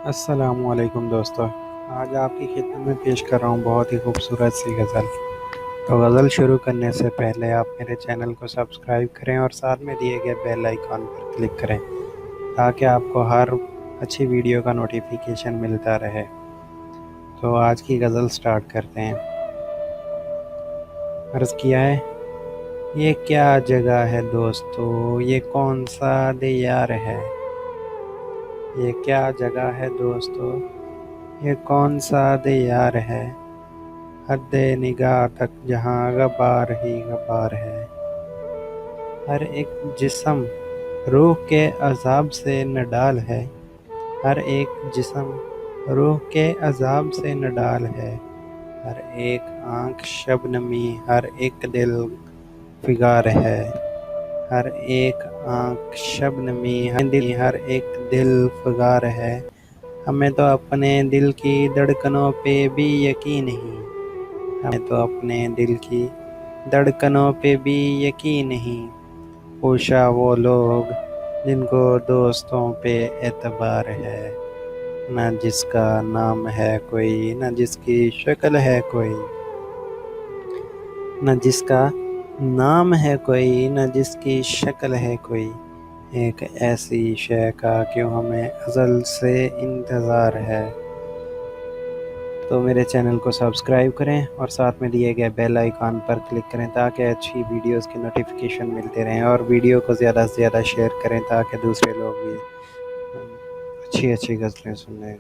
السلام علیکم دوستو، آج آپ کی خدمت میں پیش کر رہا ہوں بہت ہی خوبصورت سی غزل۔ تو غزل شروع کرنے سے پہلے آپ میرے چینل کو سبسکرائب کریں اور ساتھ میں دیے گئے بیل آئیکن پر کلک کریں تاکہ آپ کو ہر اچھی ویڈیو کا نوٹیفیکیشن ملتا رہے۔ تو آج کی غزل سٹارٹ کرتے ہیں۔ عرض کیا ہے، یہ کیا جگہ ہے دوستو، یہ کون سا دیار ہے، یہ کیا جگہ ہے دوستو، یہ کون سا دیار ہے، حد نگاہ تک جہاں غبار ہی غبار ہے۔ ہر ایک جسم روح کے عذاب سے نڈال ہے، ہر ایک جسم روح کے عذاب سے نڈال ہے۔ ہر ایک آنکھ شبنمی، ہر ایک دل فگار ہے، ہر ایک آنکھ شبنمی، ہر ایک دل فگار ہے۔ ہمیں تو اپنے دل کی دھڑکنوں پہ بھی یقین نہیں، ہمیں تو اپنے دل کی دھڑکنوں پہ بھی یقین نہیں۔ پوچھا وہ لوگ جن کو دوستوں پہ اعتبار ہے، نہ جس کا نام ہے کوئی، نہ جس کی شکل ہے کوئی، نہ جس کا نام ہے کوئی، نہ جس کی شکل ہے کوئی۔ ایک ایسی شے کا کیوں ہمیں ازل سے انتظار ہے۔ تو میرے چینل کو سبسکرائب کریں اور ساتھ میں دیے گئے بیل آئیکن پر کلک کریں تاکہ اچھی ویڈیوز کی نوٹیفیکیشن ملتے رہیں، اور ویڈیو کو زیادہ سے زیادہ شیئر کریں تاکہ دوسرے لوگ بھی اچھی غزلیں سنیں۔